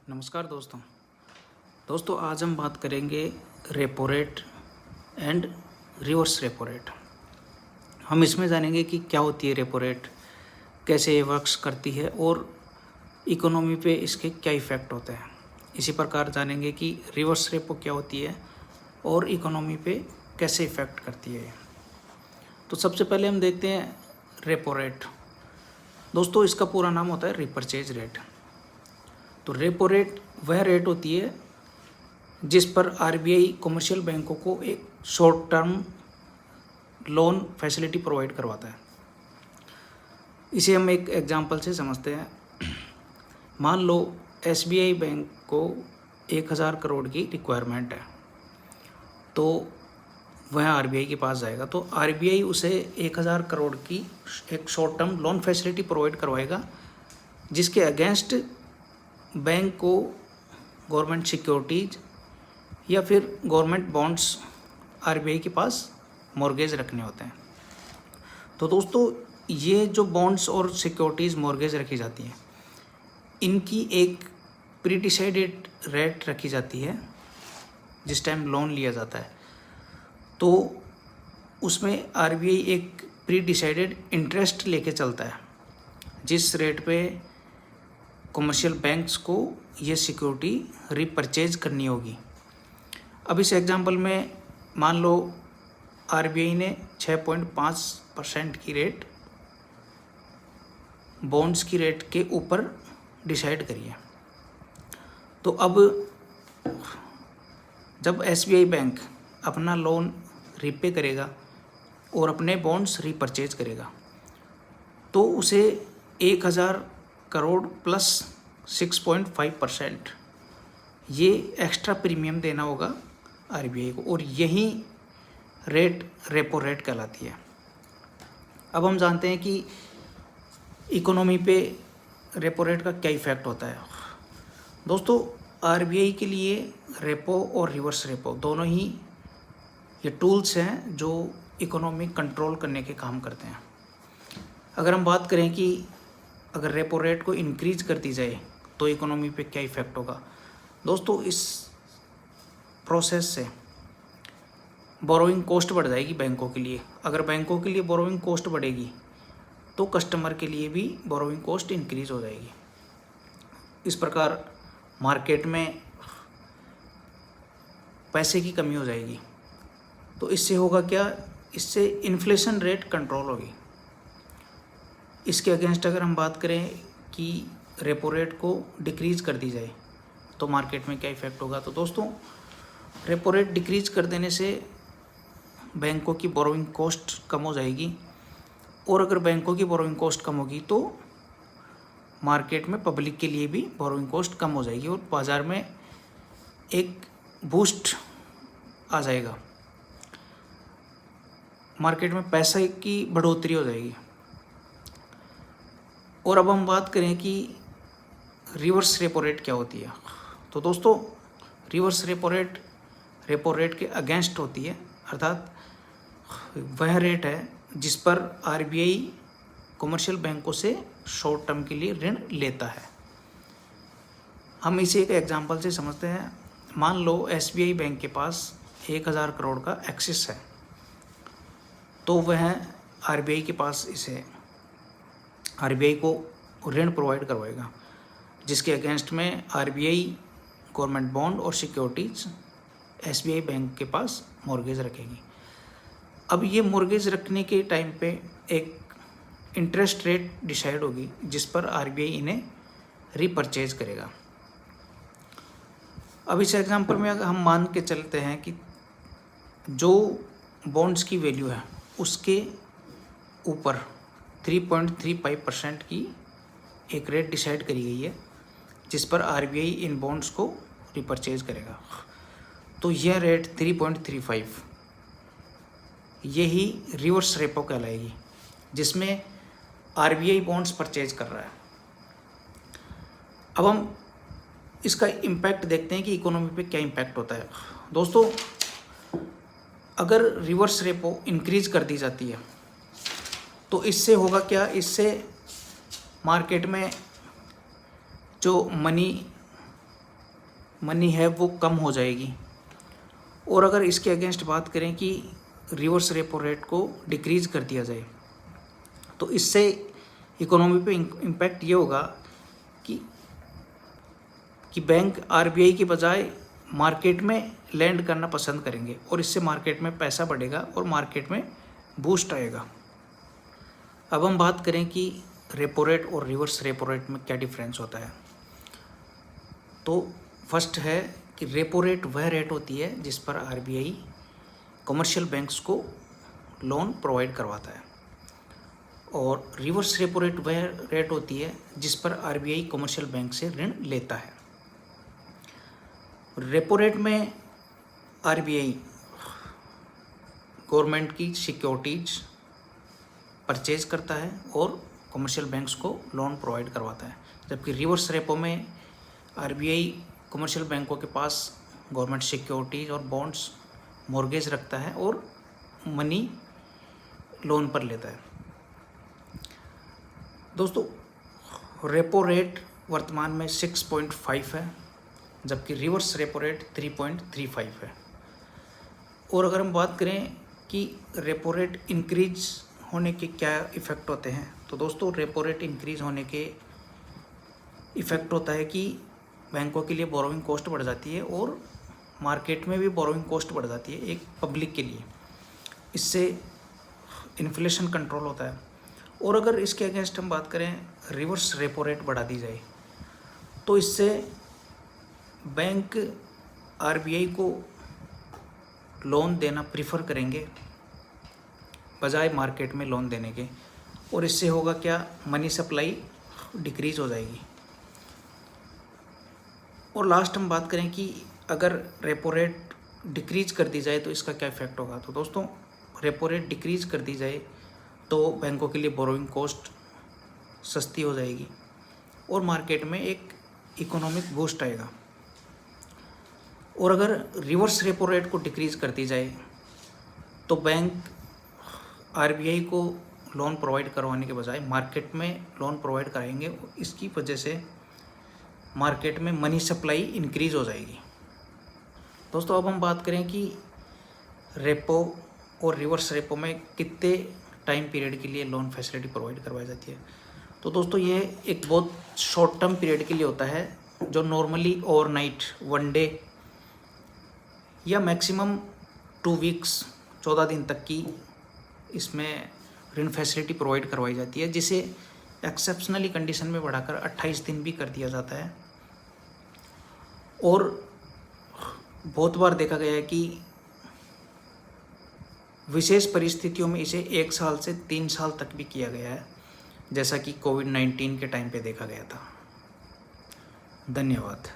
नमस्कार दोस्तों आज हम बात करेंगे repo rate and reverse repo rate. हम इसमें जानेंगे कि क्या होती है रेपो रेट, कैसे ये वर्क्स करती है और इकोनॉमी पे इसके क्या इफ़ेक्ट होते हैं। इसी प्रकार जानेंगे कि रिवर्स रेपो क्या होती है और इकोनॉमी पे कैसे इफ़ेक्ट करती है। तो सबसे पहले हम देखते हैं रेपो रेट। दोस्तों इसका पूरा नाम होता है रिपर्चेज रेट। तो रेपो रेट वह रेट होती है जिस पर आरबीआई कमर्शियल बैंकों को एक short term loan facility provide करवाता है। इसे हम एक एग्जांपल से समझते हैं। मान लो एसबीआई बैंक को 1000 करोड़ की रिक्वायरमेंट है, तो वह आरबीआई के पास जाएगा, तो आरबीआई उसे 1000 करोड़ की एक short term loan facility provide करवाएगा, जिसके अगेंस्ट बैंक को गवर्नमेंट सिक्योरिटीज या फिर गवर्नमेंट बॉन्ड्स आरबीआई के पास मॉर्गेज रखने होते हैं। तो दोस्तों ये जो बॉन्ड्स और सिक्योरिटीज़ मॉर्गेज रखी जाती हैं, इनकी एक प्री डिसाइडेड रेट रखी जाती है जिस टाइम लोन लिया जाता है। तो उसमें आरबीआई एक प्री डिसाइडेड इंटरेस्ट लेके चलता है, जिस रेट पे कमर्शियल बैंक्स को ये सिक्योरिटी रीपरचेज करनी होगी। अब इस एग्जांपल में मान लो आरबीआई ने 6.5% की रेट बॉन्ड्स की रेट के ऊपर डिसाइड करी है। तो अब जब एसबीआई बैंक अपना लोन रीपे करेगा और अपने बॉन्ड्स रीपरचेज करेगा, तो उसे 1000 करोड़ प्लस 6.5% ये एक्स्ट्रा प्रीमियम देना होगा आरबीआई को, और यही रेट रेपो रेट कहलाती है। अब हम जानते हैं कि इकोनॉमी पे रेपो रेट का क्या इफ़ेक्ट होता है। दोस्तों आरबीआई के लिए रेपो और रिवर्स रेपो दोनों ही ये टूल्स हैं जो इकोनॉमी कंट्रोल करने के काम करते हैं। अगर हम बात करें कि अगर रेपो रेट को इंक्रीज कर दी जाए तो इकोनॉमी पे क्या इफ़ेक्ट होगा। दोस्तों इस प्रोसेस से बोरोइंग कॉस्ट बढ़ जाएगी बैंकों के लिए। अगर बैंकों के लिए बोरोइंग कॉस्ट बढ़ेगी तो कस्टमर के लिए भी बोरोइंग कॉस्ट इंक्रीज हो जाएगी। इस प्रकार मार्केट में पैसे की कमी हो जाएगी। तो इससे होगा क्या, इससे इन्फ्लेशन रेट कंट्रोल होगी। इसके अगेंस्ट अगर हम बात करें कि रेपो रेट को डिक्रीज़ कर दी जाए तो मार्केट में क्या इफ़ेक्ट होगा। तो दोस्तों रेपो रेट डिक्रीज़ कर देने से बैंकों की बोरोइंग कॉस्ट कम हो जाएगी, और अगर बैंकों की बोरोइंग कॉस्ट कम होगी तो मार्केट में पब्लिक के लिए भी बोरोइंग कॉस्ट कम हो जाएगी और बाज़ार में एक बूस्ट आ जाएगा। मार्केट में पैसे की बढ़ोतरी हो जाएगी। और अब हम बात करें कि रिवर्स रेपो रेट क्या होती है। तो दोस्तों रिवर्स रेपो रेट के अगेंस्ट होती है, अर्थात वह रेट है जिस पर आरबीआई कमर्शियल बैंकों से शॉर्ट टर्म के लिए ऋण लेता है। हम इसे एक एग्जांपल से समझते हैं। मान लो एसबीआई बैंक के पास 1000 करोड़ का एक्सेस है, तो वह आरबीआई के पास इसे आरबीआई को ऋण प्रोवाइड करवाएगा, जिसके अगेंस्ट में आरबीआई गवर्नमेंट बॉन्ड और सिक्योरिटीज एसबीआई बैंक के पास मॉर्गेज रखेगी। अब ये मॉर्गेज रखने के टाइम पे एक इंटरेस्ट रेट डिसाइड होगी जिस पर आरबीआई इन्हें रीपरचेज करेगा। अब इस एग्जांपल में अगर हम मान के चलते हैं कि जो बॉन्ड्स की वैल्यू है उसके ऊपर 3.35% की एक रेट डिसाइड करी गई है, जिस पर आरबीआई इन बॉन्ड्स को रिपरचेज करेगा। तो यह रेट 3.35 यही रिवर्स रेपो कहलाएगी, जिसमें आरबीआई बॉन्ड्स परचेज कर रहा है। अब हम इसका इम्पैक्ट देखते हैं कि इकोनॉमी पे क्या इम्पैक्ट होता है। दोस्तों अगर रिवर्स रेपो इंक्रीज कर दी जाती है तो इससे होगा क्या, इससे मार्केट में जो मनी मनी है वो कम हो जाएगी। और अगर इसके अगेंस्ट बात करें कि रिवर्स रेपो रेट को डिक्रीज कर दिया जाए तो इससे इकोनॉमी पे इम्पैक्ट ये होगा कि बैंक आरबीआई की बजाय मार्केट में लैंड करना पसंद करेंगे और इससे मार्केट में पैसा बढ़ेगा और मार्केट में बूस्ट आएगा। अब हम बात करें कि रेपो रेट और रिवर्स रेपो रेट में क्या डिफरेंस होता है। तो फर्स्ट है कि रेपो रेट वह रेट होती है जिस पर आरबीआई कमर्शियल बैंक्स को लोन प्रोवाइड करवाता है, और रिवर्स रेपो रेट वह रेट होती है जिस पर आरबीआई कमर्शियल बैंक से ऋण लेता है। रेपो रेट में आरबीआई गवर्नमेंट की सिक्योरिटीज परचेज करता है और कमर्शियल बैंक्स को लोन प्रोवाइड करवाता है, जबकि रिवर्स रेपो में आरबीआई कमर्शियल बैंकों के पास गवर्नमेंट सिक्योरिटीज और बॉन्ड्स मॉर्गेज रखता है और मनी लोन पर लेता है। दोस्तों, रेपो रेट वर्तमान में 6.5 है, जबकि रिवर्स रेपो रेट 3.35 है। और अगर हम बात करें कि रेपो रेट इंक्रीज होने के क्या इफ़ेक्ट होते हैं, तो दोस्तों रेपो रेट इंक्रीज होने के इफ़ेक्ट होता है कि बैंकों के लिए बोरोइंग कॉस्ट बढ़ जाती है और मार्केट में भी बोरोइंग कॉस्ट बढ़ जाती है एक पब्लिक के लिए। इससे इन्फ्लेशन कंट्रोल होता है। और अगर इसके अगेंस्ट हम बात करें रिवर्स रेपो रेट बढ़ा दी जाए तो इससे बैंक आरबीआई को लोन देना प्रीफर करेंगे बजाय मार्केट में लोन देने के, और इससे होगा क्या, मनी सप्लाई डिक्रीज हो जाएगी। और लास्ट हम बात करें कि अगर रेपो रेट डिक्रीज कर दी जाए तो इसका क्या इफेक्ट होगा। तो दोस्तों, रेपो रेट डिक्रीज कर दी जाए तो बैंकों के लिए बोरोइंग कॉस्ट सस्ती हो जाएगी और मार्केट में एक इकोनॉमिक बूस्ट आएगा। और अगर रिवर्स रेपो रेट को डिक्रीज कर दी जाए तो बैंक आरबीआई को लोन प्रोवाइड करवाने के बजाय मार्केट में लोन प्रोवाइड कराएंगे। इसकी वजह से मार्केट में मनी सप्लाई इंक्रीज हो जाएगी। दोस्तों, अब हम बात करें कि रेपो और रिवर्स रेपो में कितने टाइम पीरियड के लिए लोन फैसिलिटी प्रोवाइड करवाई जाती है। तो दोस्तों, ये एक बहुत शॉर्ट टर्म पीरियड के लिए होता है, जो नॉर्मली ओवरनाइट 1 डे या मैक्सिमम 2 वीक्स 14 दिन तक की इसमें ऋण फैसिलिटी प्रोवाइड करवाई जाती है, जिसे एक्सेप्शनली कंडीशन में बढ़ाकर 28 दिन भी कर दिया जाता है। और बहुत बार देखा गया है कि विशेष परिस्थितियों में इसे 1 साल से 3 साल तक भी किया गया है, जैसा कि कोविड-19 के टाइम पे देखा गया था। धन्यवाद।